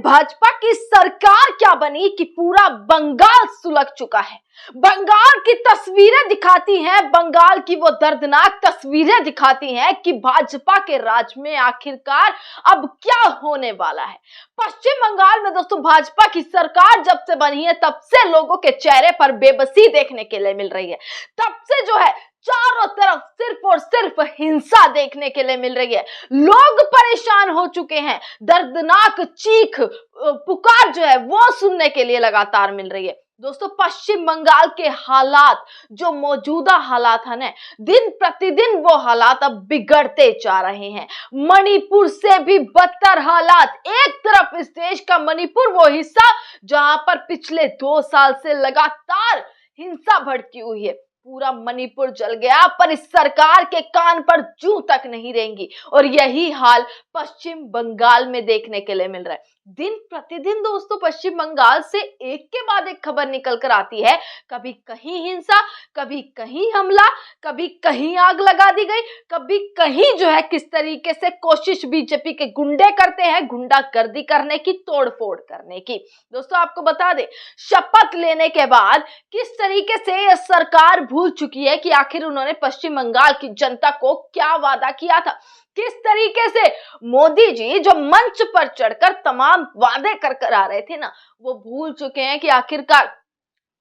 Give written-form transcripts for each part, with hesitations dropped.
भाजपा की सरकार क्या बनी कि पूरा बंगाल सुलग चुका है। बंगाल की तस्वीरें दिखाती हैं, बंगाल की वो दर्दनाक तस्वीरें दिखाती हैं कि भाजपा के राज में आखिरकार अब क्या होने वाला है। पश्चिम बंगाल में दोस्तों भाजपा की सरकार जब से बनी है तब से लोगों के चेहरे पर बेबसी देखने के लिए मिल रही है। तब से जो है चारों तरफ सिर्फ और सिर्फ हिंसा देखने के लिए मिल रही है। लोग परेशान हो चुके हैं, दर्दनाक चीख पुकार जो है वो सुनने के लिए लगातार मिल रही है। दोस्तों पश्चिम बंगाल के हालात, जो मौजूदा हालात है ना, दिन प्रतिदिन वो हालात अब बिगड़ते जा रहे हैं। मणिपुर से भी बदतर हालात। एक तरफ इस देश का मणिपुर वो हिस्सा जहां पर पिछले 2 साल से लगातार हिंसा भड़की हुई है, पूरा मणिपुर जल गया, पर इस सरकार के कान पर जूं तक नहीं रहेंगी। और यही हाल पश्चिम बंगाल में देखने के लिए मिल रहा है। दिन प्रतिदिन दोस्तों पश्चिम बंगाल से एक के बाद एक खबर निकल कर आती है। कभी कहीं हिंसा, कभी कहीं हमला, कभी कहीं आग लगा दी गई, कभी कहीं जो है किस तरीके से कोशिश बीजेपी के गुंडे करते हैं गुंडागर्दी करने की, तोड़फोड़ करने की। दोस्तों आपको बता दें, शपथ लेने के बाद किस तरीके से यह सरकार भूल चुकी है कि आखिर उन्होंने पश्चिम बंगाल की जनता को क्या वादा किया था। किस तरीके से मोदी जी जो मंच पर चढ़कर तमाम वादे कर आ रहे थे ना, वो भूल चुके हैं कि आखिरकार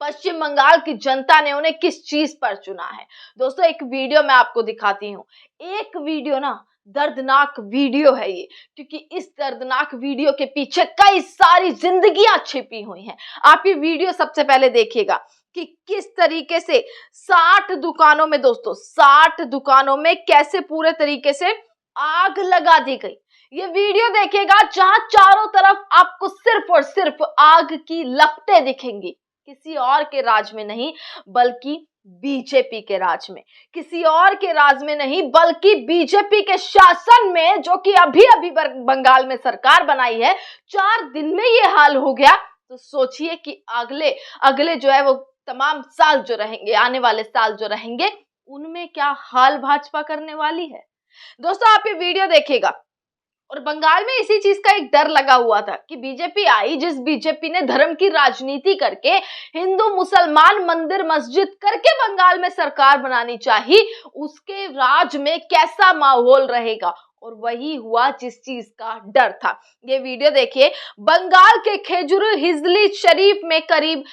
पश्चिम बंगाल की जनता ने उन्हें किस चीज पर चुना है। दोस्तों एक वीडियो मैं आपको दिखाती हूँ। एक वीडियो ना, दर्दनाक वीडियो है ये, क्योंकि इस दर्दनाक वीडियो के पीछे कई सारी जिंदगियां छिपी हुई हैं। आप ये वीडियो सबसे पहले देखिएगा कि किस तरीके से 60 दुकानों में दोस्तों 60 दुकानों में कैसे पूरे तरीके से आग लगा दी गई। ये वीडियो देखिएगा जहां चारों तरफ आपको सिर्फ और सिर्फ आग की लपटें दिखेंगी। किसी और के राज में नहीं, बल्कि बीजेपी के राज में। किसी और के राज में नहीं, बल्कि बीजेपी के शासन में, जो कि अभी अभी बंगाल में सरकार बनाई है। 4 दिन में ये हाल हो गया, तो सोचिए कि अगले जो है वो तमाम साल जो रहेंगे, आने वाले साल जो रहेंगे, उनमें क्या हाल भाजपा करने वाली है। दोस्तों आप ये वीडियो देखिएगा। और बंगाल में इसी चीज का एक डर लगा हुआ था कि बीजेपी आई, जिस बीजेपी ने धर्म की राजनीति करके, हिंदू मुसलमान मंदिर मस्जिद करके बंगाल में सरकार बनानी चाहिए, उसके राज में कैसा माहौल रहेगा। और वही हुआ जिस चीज का डर था। ये वीडियो देखिए। बंगाल के खेजुर हिजली शरीफ में करीब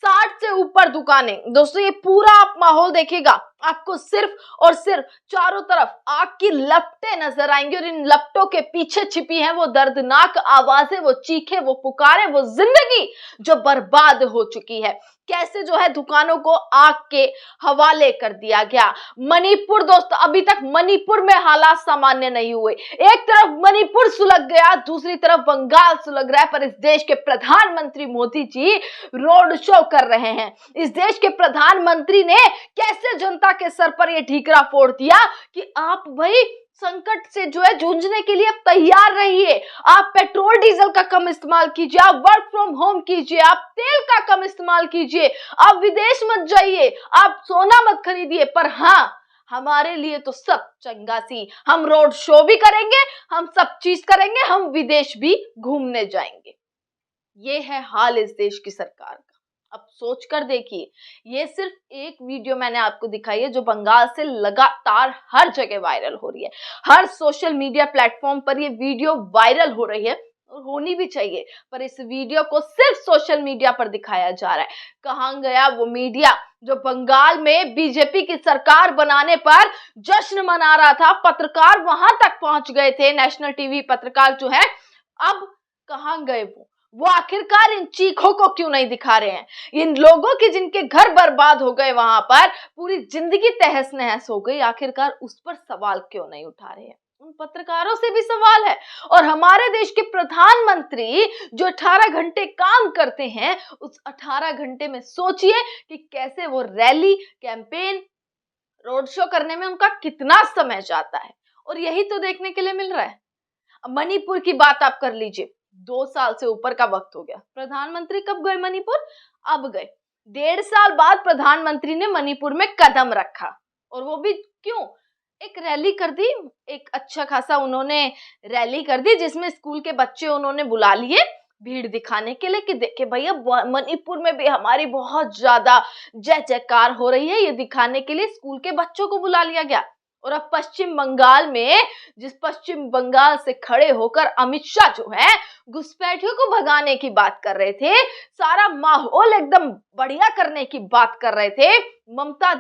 60 से ऊपर दुकानें। दोस्तों ये पूरा आप माहौल देखिएगा, आपको सिर्फ और सिर्फ चारों तरफ आग की लपटें नजर आएंगी, और इन लपटों के पीछे छिपी हैं वो दर्दनाक आवाजें, वो चीखें, वो पुकारें, वो जिंदगी जो बर्बाद हो चुकी है। कैसे जो है दुकानों को आग के हवाले कर दिया गया। मणिपुर दोस्तों, अभी तक मणिपुर में हालात सामान्य नहीं हुए। एक तरफ मणिपुर सुलग गया, दूसरी तरफ बंगाल सुलग रहा है, पर इस देश के प्रधानमंत्री मोदी जी रोड शो कर रहे हैं। इस देश के प्रधानमंत्री ने कैसे जनता के सर पर यह ठीकरा फोड़ दिया कि आप भाई संकट से जो है जूझने के लिए आप तैयार रहिए। आप पेट्रोल डीजल का कम इस्तेमाल कीजिए, आप वर्क फ्रॉम होम कीजिए, आप तेल का कम इस्तेमाल कीजिए, आप विदेश मत जाइए, आप सोना मत खरीदिए, पर हाँ हमारे लिए तो सब चंगा सी। हम रोड शो भी करेंगे, हम सब चीज करेंगे, हम विदेश भी घूमने जाएंगे। ये है हाल इस देश की सरकार का। अब सोच कर देखिए, ये सिर्फ एक वीडियो मैंने आपको दिखाई है जो बंगाल से लगातार हर जगह वायरल हो रही है। हर सोशल मीडिया प्लेटफॉर्म पर ये वीडियो वायरल हो रही है, और होनी भी चाहिए, पर इस वीडियो को सिर्फ सोशल मीडिया पर दिखाया जा रहा है। कहां गया वो मीडिया जो बंगाल में बीजेपी की सरकार बनाने पर जश्न मना रहा था। पत्रकार वहां तक पहुंच गए थे, नेशनल टीवी पत्रकार जो है, अब कहां गए वो आखिरकार इन चीखों को क्यों नहीं दिखा रहे हैं। इन लोगों के जिनके घर बर्बाद हो गए, वहां पर पूरी जिंदगी तहस नहस हो गई, आखिरकार उस पर सवाल क्यों नहीं उठा रहे हैं। उन पत्रकारों से भी सवाल है। और हमारे देश के प्रधानमंत्री जो 18 घंटे काम करते हैं, उस 18 घंटे में सोचिए कि कैसे वो रैली, कैंपेन, रोड शो करने में उनका कितना समय जाता है। और यही तो देखने के लिए मिल रहा है। मणिपुर की बात आप कर लीजिए, 2 साल से ऊपर का वक्त हो गया। प्रधानमंत्री कब गए मणिपुर? अब गए। 1.5 साल बाद प्रधानमंत्री ने मणिपुर में कदम रखा, और वो भी क्यों? एक रैली कर दी, एक अच्छा खासा उन्होंने रैली कर दी जिसमें स्कूल के बच्चे उन्होंने बुला लिए भीड़ दिखाने के लिए कि देखिए भैया मणिपुर में भी हमारी बहुत ज्यादा जय जयकार हो रही है। ये दिखाने के लिए स्कूल के बच्चों को बुला लिया गया। और अब पश्चिम बंगाल में, जिस पश्चिम बंगाल से खड़े होकर अमित शाह जो है घुसपैठियों को भगाने की बात कर रहे थे, सारा माहौल एकदम बढ़िया करने की बात कर रहे थे, ममता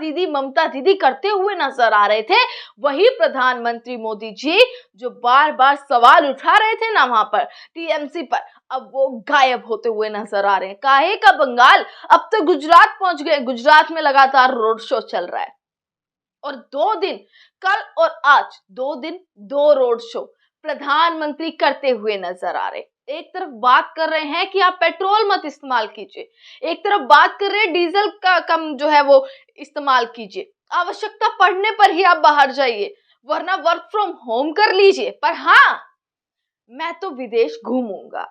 दीदी करते हुए नजर आ रहे थे, वही प्रधानमंत्री मोदी जी जो बार बार सवाल उठा रहे थे ना वहां पर टीएमसी पर, अब वो गायब होते हुए नजर आ रहे हैं। काहे का बंगाल, अब तो गुजरात पहुंच गए। गुजरात में लगातार रोड शो चल रहा है और 2 दिन, कल और आज 2 दिन 2 रोड शो प्रधानमंत्री करते हुए नजर आ रहे। एक तरफ बात कर रहे हैं कि आप पेट्रोल मत इस्तेमाल कीजिए, एक तरफ बात कर रहे हैं डीजल का कम जो है वो इस्तेमाल कीजिए, आवश्यकता पड़ने पर ही आप बाहर जाइए, वरना वर्क फ्रॉम होम कर लीजिए। पर हाँ, मैं तो विदेश घूमूंगा,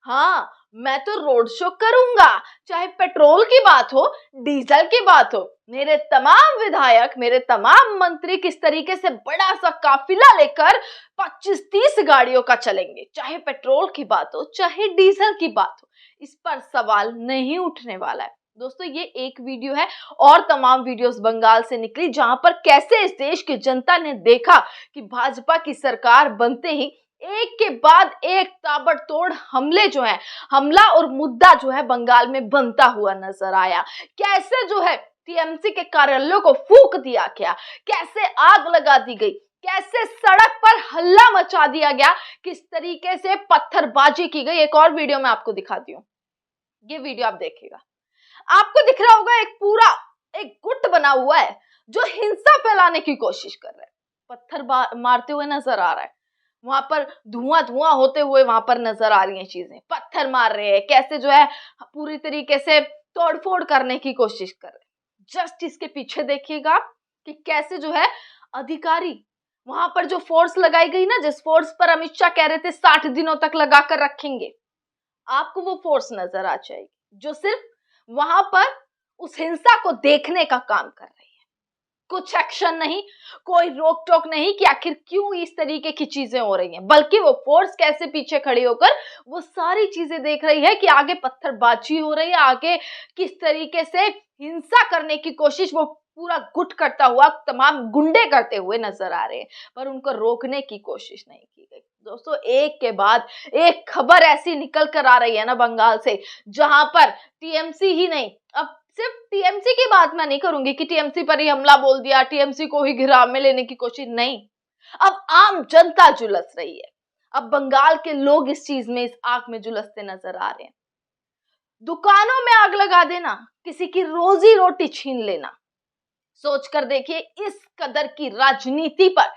हाँ मैं तो रोड शो करूंगा, चाहे पेट्रोल की बात हो, डीजल की बात हो। मेरे तमाम विधायक, मेरे तमाम मंत्री किस तरीके से बड़ा सा काफिला लेकर 25-30 गाड़ियों का चलेंगे, चाहे पेट्रोल की बात हो, चाहे डीजल की बात हो, इस पर सवाल नहीं उठने वाला है। दोस्तों ये एक वीडियो है और तमाम वीडियोस बंगाल से निकली जहां पर कैसे इस देश की जनता ने देखा कि भाजपा की सरकार बनते ही एक के बाद एक ताबड़तोड़ हमले जो है, हमला और मुद्दा जो है बंगाल में बनता हुआ नजर आया। कैसे जो है टीएमसी के कार्यालयों को फूंक दिया गया, कैसे आग लगा दी गई, कैसे सड़क पर हल्ला मचा दिया गया, किस तरीके से पत्थरबाजी की गई। एक और वीडियो मैं आपको दिखाती हूँ, ये वीडियो आप देखिएगा। आपको दिख रहा होगा एक पूरा एक गुट बना हुआ है जो हिंसा फैलाने की कोशिश कर रहा है, पत्थर मारते हुए नजर आ रहा है, वहां पर धुआं होते हुए वहां पर नजर आ रही हैं चीजें, पत्थर मार रहे हैं, कैसे जो है पूरी तरीके से तोड़फोड़ करने की कोशिश कर रहे हैं। जस्ट इसके पीछे देखिएगा कि कैसे जो है अधिकारी, वहां पर जो फोर्स लगाई गई ना, जिस फोर्स पर अमित शाह कह रहे थे 60 दिनों तक लगा कर रखेंगे, आपको वो फोर्स नजर आ जाएगी जो सिर्फ वहां पर उस हिंसा को देखने का काम कर रही है। कुछ एक्शन नहीं, कोई रोक टोक नहीं कि आखिर क्यों इस तरीके की चीजें हो रही हैं, बल्कि वो फोर्स कैसे पीछे खड़ी होकर वो सारी चीजें देख रही है कि आगे पत्थरबाजी हो रही है, आगे किस तरीके से हिंसा करने की कोशिश वो पूरा गुट करता हुआ, तमाम गुंडे करते हुए नजर आ रहे हैं, पर उनको रोकने की कोशिश नहीं की गई। दोस्तों एक के बाद एक खबर ऐसी निकल कर आ रही है ना बंगाल से, जहां पर टीएमसी ही नहीं, अब सिर्फ टीएमसी की बात मैं नहीं करूंगी कि टीएमसी पर ही हमला बोल दिया, टीएमसी को ही घेराव में लेने की कोशिश, नहीं, अब आम जनता झुलस रही है। अब बंगाल के लोग इस चीज में, इस आग में झुलसते नजर आ रहे हैं। दुकानों में आग लगा देना, किसी की रोजी रोटी छीन लेना, सोच कर देखिए इस कदर की राजनीति पर,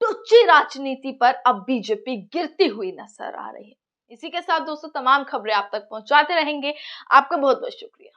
टुच्ची राजनीति पर अब बीजेपी गिरती हुई नजर आ रही है। इसी के साथ दोस्तों तमाम खबरें आप तक पहुंचाते रहेंगे। आपका बहुत बहुत शुक्रिया।